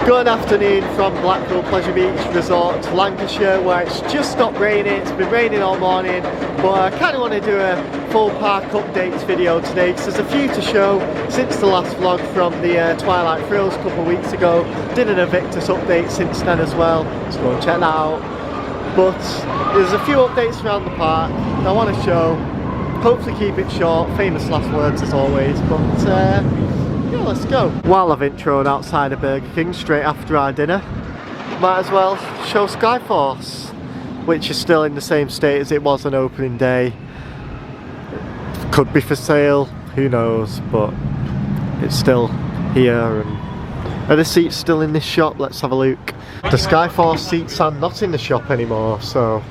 Good afternoon from Blackpool Pleasure Beach Resort, Lancashire, where it's just stopped raining. It's been raining all morning, but I kind of want to do a full park updates video today because there's a few to show since the last vlog from the Twilight Thrills a couple of weeks ago. Did an Aviktas update since then as well, so go and check that out. But there's a few updates around the park I want to show. Hopefully keep it short, famous last words as always, but yeah, let's go. While I've introed outside of Burger King straight after our dinner, might as well show Skyforce, which is still in the same state as it was on opening day. Could be for sale, who knows, but it's still here. And are the seats still in this shop? Let's have a look. The Skyforce seats are not in the shop anymore, so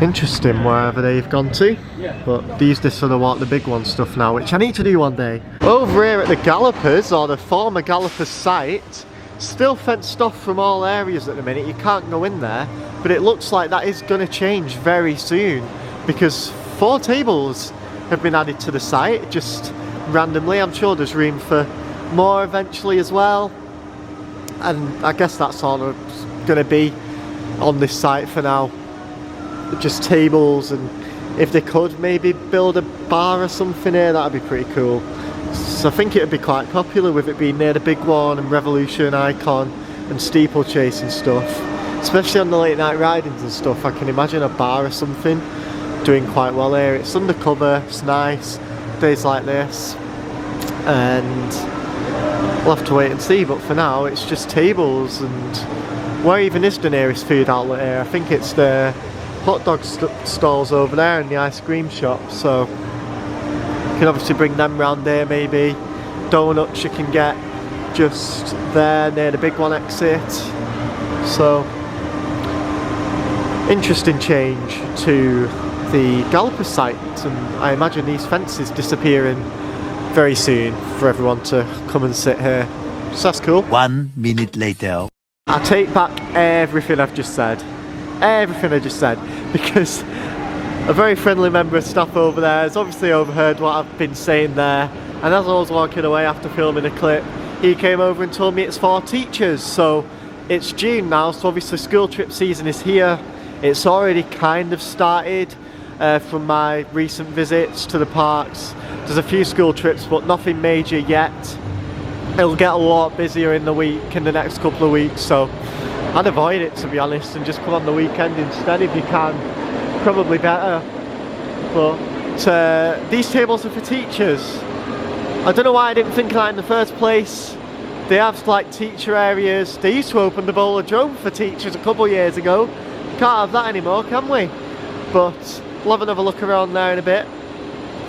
interesting wherever they've gone to. But these sort of want the big one stuff now, which I need to do one day. Over here at the Gallopers, or the former Gallopers site, still fenced off from all areas at the minute. You can't go in there, but it looks like that is going to change very soon because 4 tables have been added to the site just randomly. I'm sure there's room for more eventually as well, and I guess that's all that's going to be on this site for now. Just tables, and if they could maybe build a bar or something here, that'd be pretty cool. So I think it would be quite popular with it being near the big one and Revolution, Icon and Steeplechase and stuff, especially on the late night ridings and stuff. I can imagine a bar or something doing quite well here. It's undercover, it's nice days like this, and we'll have to wait and see. But for now it's just tables. And where even is the nearest food outlet here? I think it's the hot dog stalls over there and the ice cream shop, so you can obviously bring them round there. Maybe donuts you can get just there near the big one exit. So interesting change to the Gallopers site, and I imagine these fences disappearing very soon for everyone to come and sit here, so that's cool. 1 minute later. I take back everything I've just said. Everything I just said, because a very friendly member of staff over there has obviously overheard what I've been saying there, and as I was walking away after filming a clip, he came over and told me it's for teachers. So it's June now, so obviously school trip season is here. It's already kind of started from my recent visits to the parks. There's a few school trips, but nothing major yet. It'll get a lot busier in the week, in the next couple of weeks, so I'd avoid it, to be honest, and just come on the weekend instead if you can. Probably better. But these tables are for teachers. I don't know why I didn't think of that in the first place. They have like teacher areas. They used to open the Bowler-Drome for teachers a couple of years ago. Can't have that anymore, can we? But we'll have another look around there in a bit,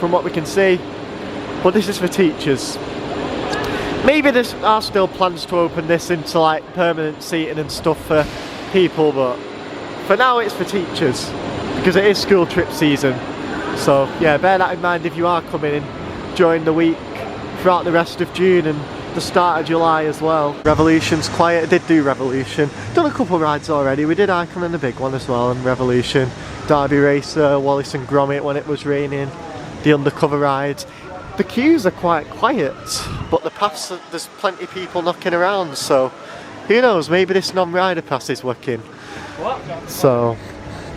from what we can see. But this is for teachers. Maybe there are still plans to open this into like permanent seating and stuff for people, but for now it's for teachers because it is school trip season. So yeah, bear that in mind if you are coming in during the week throughout the rest of June and the start of July as well. Revolution's quiet. I did do Revolution. Done a couple rides already. We did Icon and the big one as well, and Revolution, Derby Racer, Wallace and Gromit when it was raining, the undercover rides. The queues are quite quiet, but the paths, there's plenty of people knocking around, so who knows, maybe this non-rider pass is working. What? So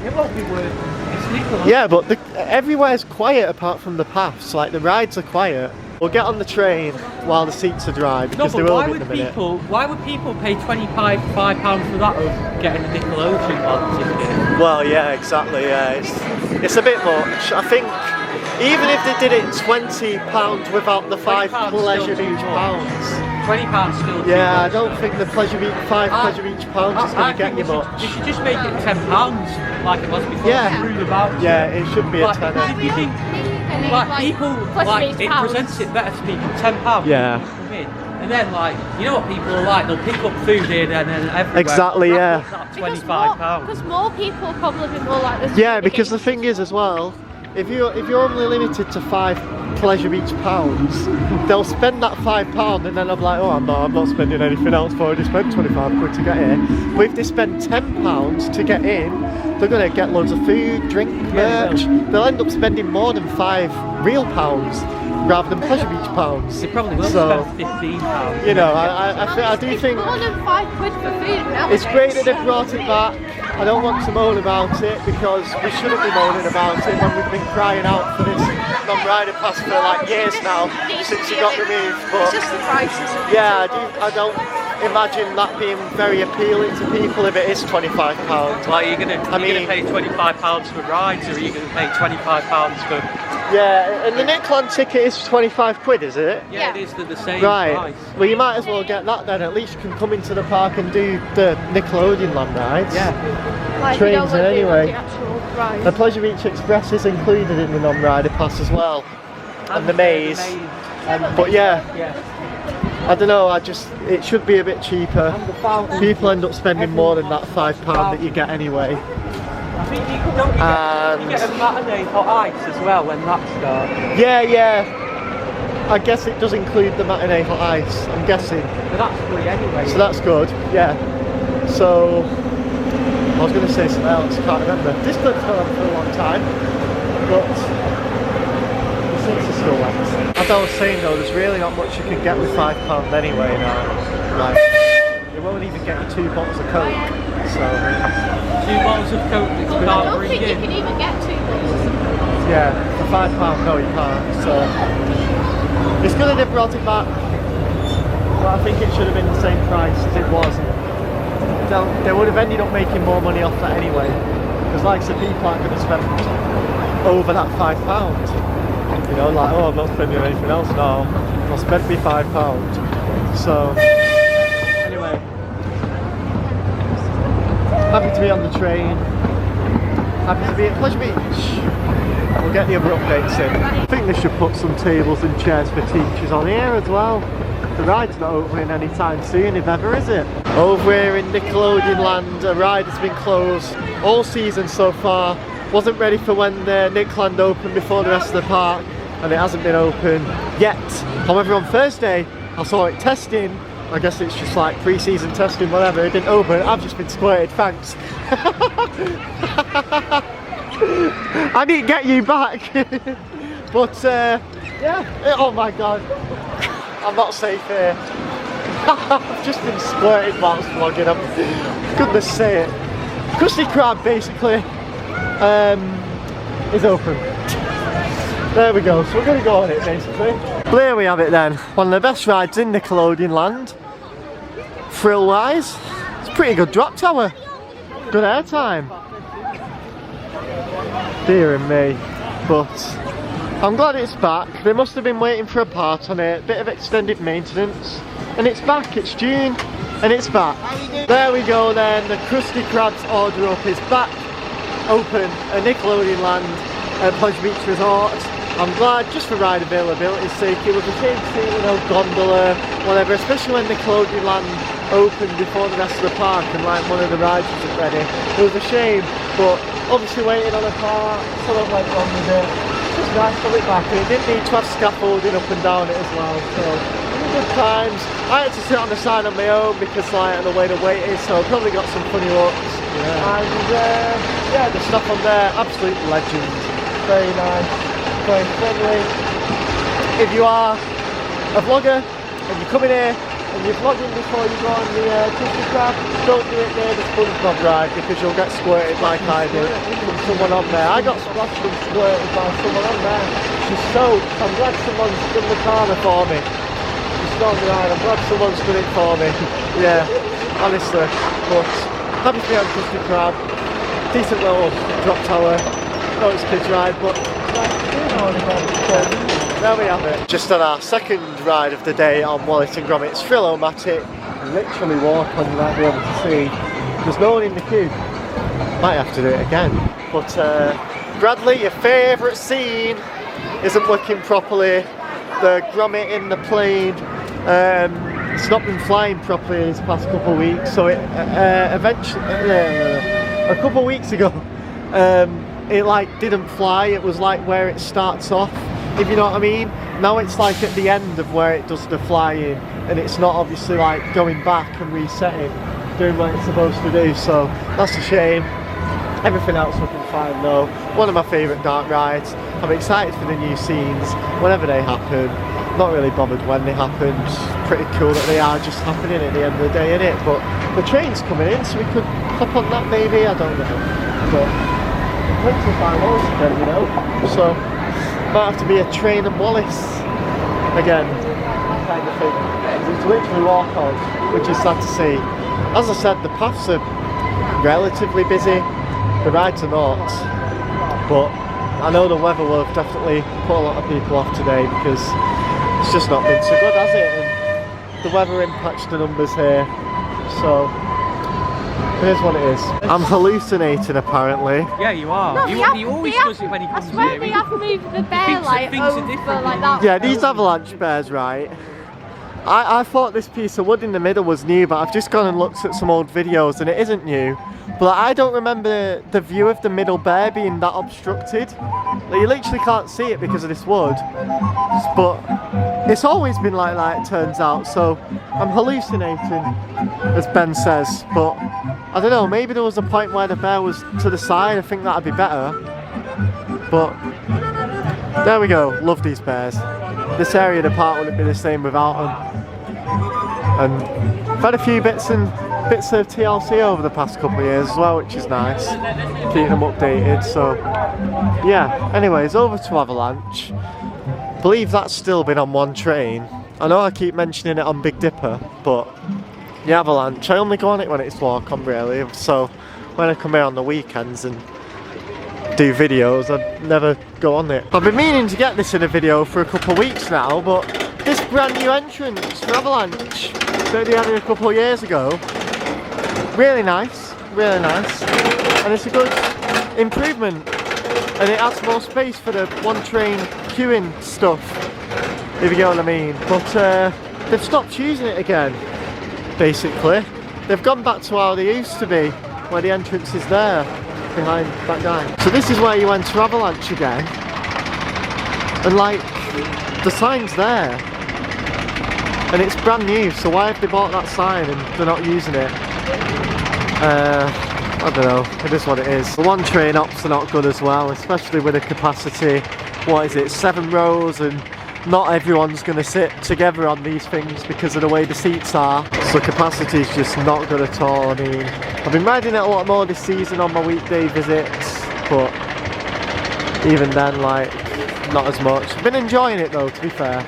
it won't be working. It's legal. Yeah, but everywhere's quiet apart from the paths, like the rides are quiet. We'll get on the train while the seats are dry, because they will be in a minute. Why would people pay £25 for that of getting a Nickelodeon Land ticket? Well, yeah, exactly, yeah. It's a bit much. I think even if they did it £20 without the 5 Pleasure Beach pounds. £20 still too Yeah, much. I don't think the Pleasure Beach Pleasure Beach pounds is going to get you much. You should just make it £10 like it was before. Yeah, Screw the voucher. Yeah, it should be a like, tenner. If you think, like people, like it presents it better to people, £10. Yeah. And then, like, you know what people are like, they'll pick up food here and then everywhere. Exactly, yeah. £25. Because more people will probably be more like this. Yeah, because the thing is as well, if you're only limited to 5 Pleasure Beach pounds, they'll spend that £5 and then I'm like, oh, I'm not spending anything else. I've already spent 25 quid to get here. But if they spend £10 to get in, they're going to get loads of food, drink, merch. They'll end up spending more than £5 real rather than Pleasure Beach pounds. They probably will spend £15. You know, I do think more than £5 for food now. It's great that they've brought it back. I don't want to moan about it because we shouldn't be moaning about it when we've been crying out for this non-rider pass for like years now since it got removed. But it's just the prices. Yeah, I don't imagine that being very appealing to people if it is £25. Well, are you gonna pay £25 for rides, or are you gonna pay £25 for? Yeah, and the Nickelodeon ticket is 25 quid, is it? Yeah, it is the same right. price. Well, you might as well get that then. At least you can come into the park and do the Nickelodeon Land rides. Yeah. Like, trains anyway. The The Pleasure Beach Express is included in the non-rider pass as well, and the maze. But yeah. I don't know, it should be a bit cheaper. People end up spending more than that £5 that you get anyway. I think you get a matinee hot ice as well when that starts. Yeah. I guess it does include the matinee hot ice, I'm guessing. But that's free anyway. So that's good, yeah. So, I was going to say something else, can't remember. This doesn't go on for a long time, but the seats are still wet. As I was saying though, there's really not much you can get with £5 anyway now. Like, you won't even get you 2 bottles of Coke. So 2 bottles of Coke that you I can't don't bring think you in. can even get 2 bottles. yeah, for £5 no you can't. So it's good that they brought it back, but I think it should have been the same price as it was. They would have ended up making more money off that anyway, because like I said, people aren't going to spend over that £5. You know, like, oh, I'm not spending anything else now. I'll spend me £5. So anyway, happy to be on the train. Happy to be at Pleasure Beach. We'll get the other updates in. I think they should put some tables and chairs for teachers on here as well. The ride's not opening anytime soon, if ever, is it? Over here in Nickelodeon Land, a ride has been closed all season so far. Wasn't ready for when the Nickelodeon opened before the rest of the park, and it hasn't been open yet. However, on Thursday, I saw it testing. I guess it's just like pre-season testing, whatever. It didn't open. I've just been squirted, thanks. I didn't get you back. But yeah, oh my god. I'm not safe here. I've just been squirted whilst vlogging. Goodness sake. Krusty Krab basically is open. There we go, so we're going to go on it basically. There we have it then. One of the best rides in Nickelodeon Land. Thrill wise. It's a pretty good drop tower. Good airtime. Dear me. But I'm glad it's back. They must have been waiting for a part on it, bit of extended maintenance, and it's back. It's June and it's back. There we go then, the Krusty Krab Order Up is back, open at Nickelodeon Land at Pleasure Beach Resort. I'm glad, just for ride availability's sake. It was a shame to see, you know, gondola, whatever, especially when Nickelodeon Land opened before the rest of the park and like one of the rides wasn't ready. It was a shame, but obviously waiting on a car, sort of went on with it. It's nice to look back, and it didn't need to have scaffolding up and down it as well, so good times. I had to sit on the side on my own because like of the way the weight is, so I probably got some funny looks. Yeah. And yeah, the stuff on there, absolute legend. Very nice, very friendly. If you are a vlogger and you're coming here and you're vlogging before you go on the Krusty Krab, don't do it near the SpongeBob ride because you'll get squirted like I did from someone on there. I got splashed and squirted by someone on there. She's soaked. I'm glad someone's done the corner for me. She's not right. I'm glad someone's done it for me. Yeah, honestly. But happy to be on Krusty Krab. Decent little drop tower. No, it's kids ride, but there we have it. Just on our second ride of the day on Wallace and Gromit's Thrill-o-Matic. Literally walk on, you might be able to see. There's no one in the queue. Might have to do it again. But Bradley, your favourite scene isn't working properly. The Gromit in the plane, it's not been flying properly these past couple of weeks. So it eventually, a couple of weeks ago, it like didn't fly. It was like where it starts off if you know what I mean. Now it's like at the end of where it does the flying, and it's not obviously like going back and resetting, doing what it's supposed to do, so that's a shame. Everything else looking fine though. One of my favourite dark rides. I'm excited for the new scenes whenever they happen. Not really bothered when they happen. Just pretty cool that they are just happening at the end of the day, innit? But the train's coming in, so we could hop on that maybe. I don't know. But plenty of fine Wallace again, you know. So might have to be a train and Wallace again, kind of thing. It's literally walk on, which is sad to see. As I said, the paths are relatively busy. The rides are not, but I know the weather will have definitely put a lot of people off today because it's just not been so good, has it? And the weather impacts the numbers here, so it is what it is. I'm hallucinating apparently. Yeah, you are. No, He always does it when he comes I swear here. they have moved the bear like things are over different. like that. Yeah, these Avalanche Bears, right? I thought this piece of wood in the middle was new, but I've just gone and looked at some old videos and it isn't new. But I don't remember the view of the middle bear being that obstructed. Like, you literally can't see it because of this wood. But it's always been like that, it turns out. So I'm hallucinating, as Ben says. But I don't know, maybe there was a point where the bear was to the side. I think that'd be better. But there we go, love these bears. This area of the park wouldn't be the same without them. And I've had a few bits of TLC over the past couple of years as well, which is nice. Keeping them updated, so yeah. Anyways, over to Avalanche. I believe that's still been on one train. I know I keep mentioning it on Big Dipper, but the Avalanche, I only go on it when it's walk on really. So when I come here on the weekends and do videos, I never go on it. I've been meaning to get this in a video for a couple of weeks now, but this brand new entrance for Avalanche that they added a couple of years ago, really nice, and it's a good improvement, and it adds more space for the one train queuing stuff, if you get what I mean. But they've stopped using it again, basically. They've gone back to how they used to be, where the entrance is there behind that guy. So this is where you enter Avalanche again, and like the sign's there and it's brand new, so why have they bought that sign and they're not using it? I don't know, it is what it is. The one train ops are not good as well, especially with a capacity, what is it, 7 rows, and not everyone's going to sit together on these things because of the way the seats are. So capacity is just not good at all. I mean, I've been riding it a lot more this season on my weekday visits, but even then, like, not as much. I've been enjoying it though, to be fair.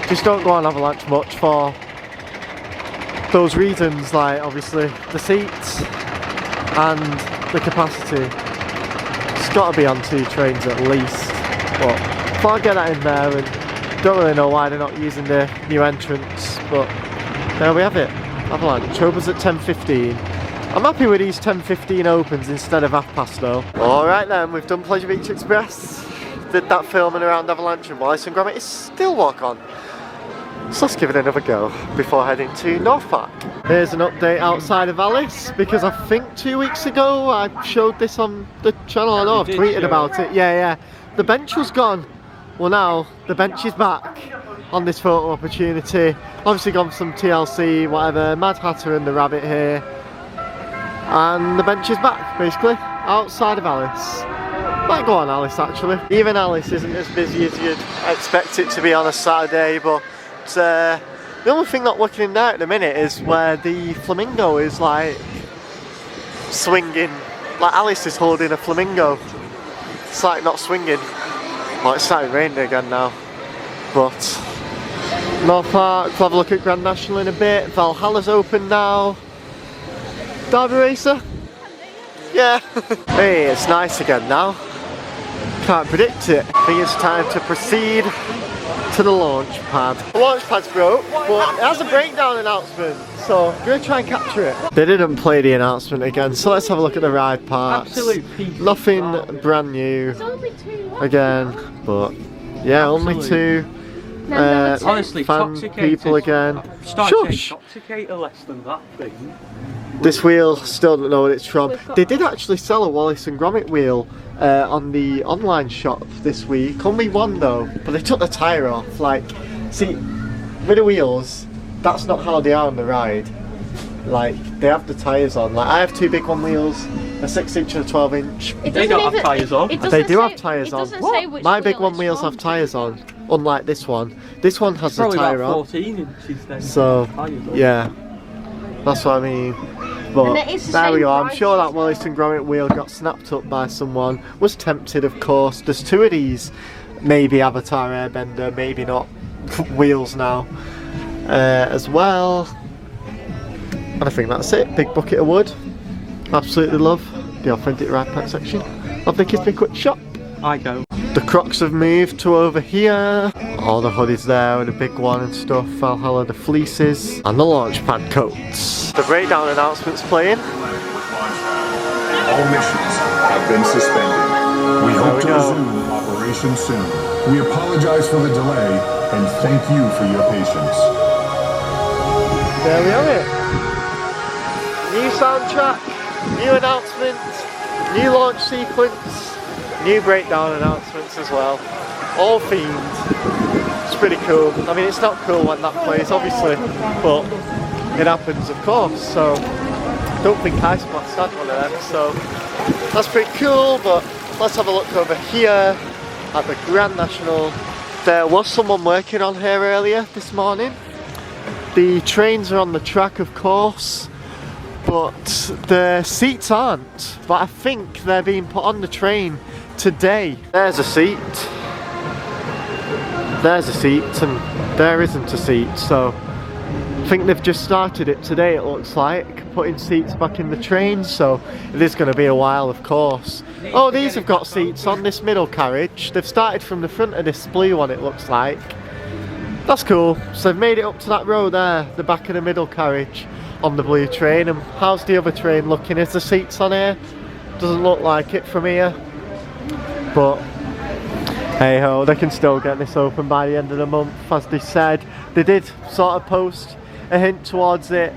Just don't go on Avalanche much for those reasons, like obviously the seats and the capacity. It's got to be on 2 trains at least. But thought I'd get that in there, and don't really know why they're not using the new entrance, but there we have it. Avalanche opens at 10:15. I'm happy with these 10:15 opens instead of 1/2 though. Alright then, we've done Pleasure Beach Express. Did that filming around Avalanche, and Wallace and Gromit is still walk on. So let's give it another go before heading to North Park. Here's an update outside of Alice, because I think 2 weeks ago I showed this on the channel. I know I've tweeted about it. Yeah. The bench was gone. Well, now the bench is back on this photo opportunity. Obviously gone some TLC, whatever, Mad Hatter and the Rabbit here. And the bench is back, basically, outside of Alice. Might go on Alice actually. Even Alice isn't as busy as you'd expect it to be on a Saturday, but the only thing not working in there at the minute is where the flamingo is like swinging. Like Alice is holding a flamingo. It's like not swinging. Well, it's starting raining again now. But North Park, we'll have a look at Grand National in a bit. Valhalla's open now. Derby Racer? Yeah. Hey, it's nice again now. Can't predict it. I think it's time to proceed to the launch pad. The launch pad's broke, but it has a breakdown announcement, so I'm going to try and capture it. They didn't play the announcement again, so let's have a look at the ride parts. Absolute piece. Nothing brand new only 2 left. again, but yeah, only 2. Honestly, fan Toxicator. people again. Started Shush! Toxicator less than that thing. This wheel, still don't know what it's from. They did actually sell a Wallace and Gromit wheel on the online shop this week. Only one though, but they took the tyre off. Like, see, with the wheels, that's not how they are on the ride. Like, they have the tyres on. Like, I have two big one wheels, a 6-inch and a 12-inch. They don't have tyres on. They do have tyres on. What? My big one wheels have tyres on, unlike this one. This one has a tyre on. 14 inches then. So, yeah, that's what I mean. But there we go. I'm sure that Wallace and Gromit wheel got snapped up by someone. Was tempted, of course. There's two of these. Maybe Avatar Airbender, maybe not. Wheels now as well. And I think that's it. Big bucket of wood. Absolutely love the authentic ride pack section of the Kiss Me Quick shop. I go. The Crocs have moved to over here. All the hoodies there with the big one and stuff. Valhalla, the fleeces, and the launch pad coats. The breakdown announcements playing. All missions have been suspended. We hope to resume operation soon. We apologize for the delay and thank you for your patience. There we have it. New soundtrack, new announcements, new launch sequence, new breakdown announcements as well. All themed. It's pretty cool. I mean, it's not cool when that plays, obviously, but it happens, of course. So, don't think Ice Blast had one of them. So, that's pretty cool. But let's have a look over here at the Grand National. There was someone working on here earlier this morning. The trains are on the track, of course, but the seats aren't. But I think they're being put on the train today. There's a seat. There's a seat, and there isn't a seat. So I think they've just started it today, it looks like, putting seats back in the train. So it is going to be a while, of course. Oh, these have got seats on this middle carriage. They've started from the front of this blue one, it looks like. That's cool. So they've made it up to that row there, the back of the middle carriage on the blue train. And how's the other train looking? Is the seats on here? Doesn't look like it from here. But hey ho, they can still get this open by the end of the month, as they said. They did sort of post a hint towards it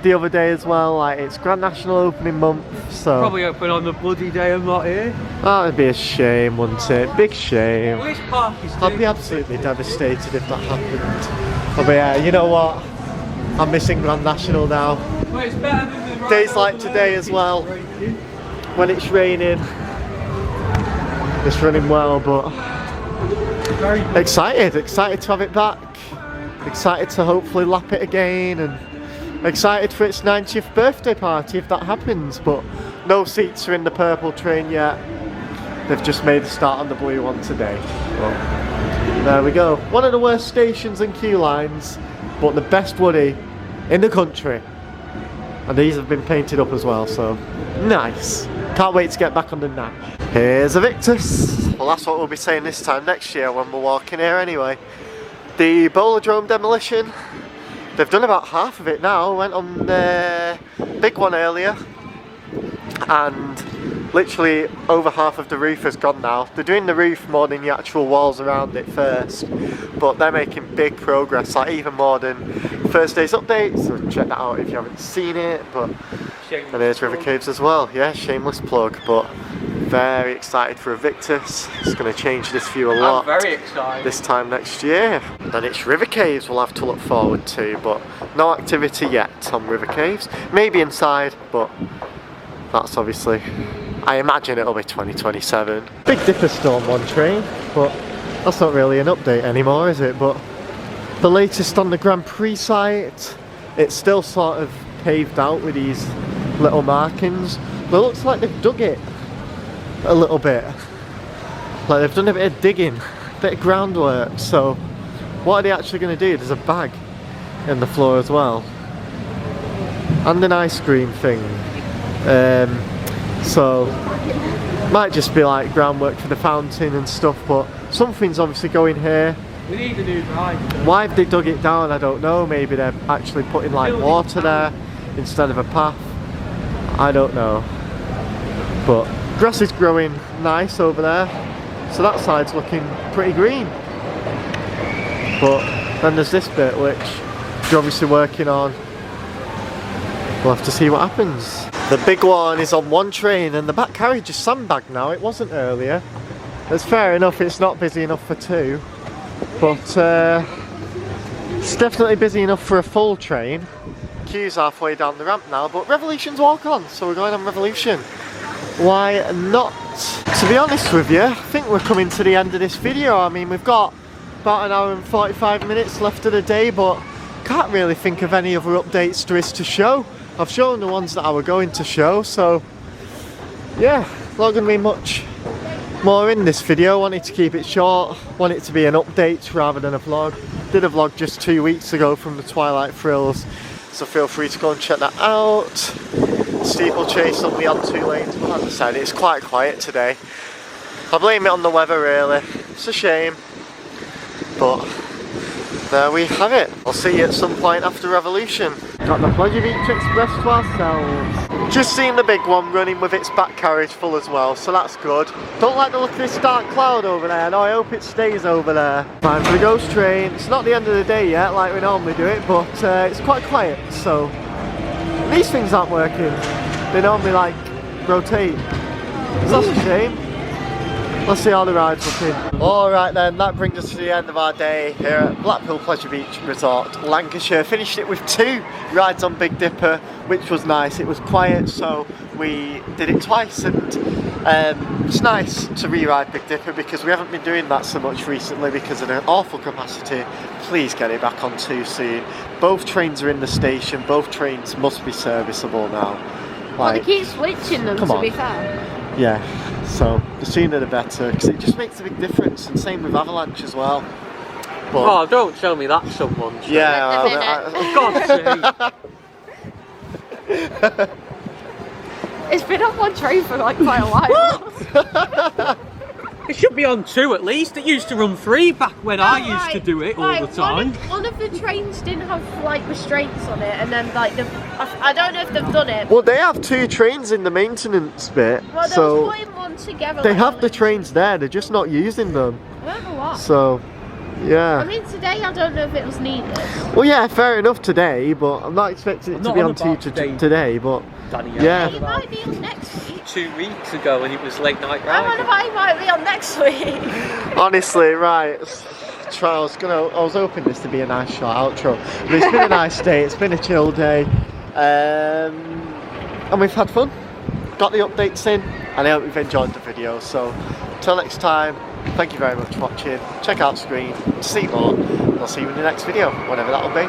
the other day as well, like it's Grand National opening month, so Probably open on the bloody day I'm not here. that would be a shame, wouldn't it? Big shame. Which park is I'd be absolutely devastated if that happened. But yeah, you know what? I'm missing Grand National now. Well, it's better than the Days like today as well, when it's raining. It's running well, but excited to have it back. Excited to hopefully lap it again, and excited for its 90th birthday party if that happens. But no seats are in the purple train yet. They've just made a start on the blue one today. Well, there we go. One of the worst stations and queue lines, but the best woody in the country. And these have been painted up as well, so nice. Can't wait to get back on the Nash. Here's Aviktas. Well, that's what we'll be saying this time next year when we're walking here anyway. The Bowlerdrome demolition. They've done about half of it now. Went on the big one earlier, and literally over half of the roof has gone now. They're doing the roof more than the actual walls around it first, but they're making big progress, like even more than Thursday's update, so check that out if you haven't seen it. But and there's River Caves as well. Yeah, shameless plug, but very excited for Aviktas. It's going to change this view a lot. I'm very excited. This time next year. And then it's River Caves we'll have to look forward to, but no activity yet on River Caves. Maybe inside, but that's obviously, I imagine it'll be 2027. Big Dipper Storm 1 train, but that's not really an update anymore, is it? But the latest on the Grand Prix site, it's still sort of paved out with these little markings, but it looks like they've dug it a little bit. Like they've done a bit of digging, a bit of groundwork. So what are they actually going to do? There's a bag in the floor as well, and an ice cream thing. So might just be like groundwork for the fountain and stuff, but something's obviously going here. We need a new ride. Why have they dug it down? I don't know. Maybe they're actually putting like water there instead of a path. I don't know. But grass is growing nice over there, so that side's looking pretty green. But then there's this bit which they're obviously working on we'll have to see what happens. The big one is on one train and the back carriage is sandbagged now. It wasn't earlier. It's fair enough, it's not busy enough for two, but it's definitely busy enough for a full train. Queue's halfway down the ramp now, but Revolution's walk on, so we're going on Revolution. Why not? To be honest with you, I think we're coming to the end of this video. I mean, we've got about an hour and 45 minutes left of the day, but can't really think of any other updates there is to show. I've shown the ones that I were going to show, so yeah, not going to be much more in this video. Wanted to keep it short, want it to be an update rather than a vlog. Did a vlog just 2 weeks ago from the Twilight Thrills, so feel free to go and check that out. Steeplechase only on 2 lanes, but as I said, it's quite quiet today. I blame it on the weather really, it's a shame, but there we have it. I'll see you at some point after Revolution. Got the Pleasure Beach Express to ourselves. Just seen the big one running with its back carriage full as well, so that's good. Don't like the look of this dark cloud over there, no, I hope it stays over there. Time for the ghost train. It's not the end of the day yet like we normally do it, but it's quite quiet, so these things aren't working. They normally like rotate. So that's a shame. Let's see how the ride's looking. Alright then, that brings us to the end of our day here at Blackpool Pleasure Beach Resort, Lancashire. Finished it with 2 rides on Big Dipper, which was nice. It was quiet, so we did it twice, and it's nice to re-ride Big Dipper because we haven't been doing that so much recently because of an awful capacity. Please get it back on too soon. Both trains are in the station, both trains must be serviceable now. Well, they keep switching them, to be fair. Yeah, so the sooner the better, because it just makes a big difference, and same with Avalanche as well. But, oh, don't show me that someone. Yeah, God's sake. It's been on one train for like quite a while. It should be on 2 at least. It used to run 3 back when I used to do it all the time. One of the trains didn't have like restraints on it, and then like I don't know if they've done it. Well, they have 2 trains in the maintenance bit, Well, so putting one together. they like have the trains there. They're just not using them. I don't know what. So, yeah. I mean, today I don't know if it was needed. Well, yeah, fair enough today, but I'm not expecting it to be on today. But Danny, yeah. It might be on next week. 2 weeks ago when it was late night I riding. wonder why it might be on next week. Honestly, right. I was hoping this to be a nice short outro, but it's been a nice day. It's been a chill day, and we've had fun. Got the updates in, and I hope you've enjoyed the video. So, till next time, thank you very much for watching. Check out screen to see more, and I'll see you in the next video, whenever that'll be.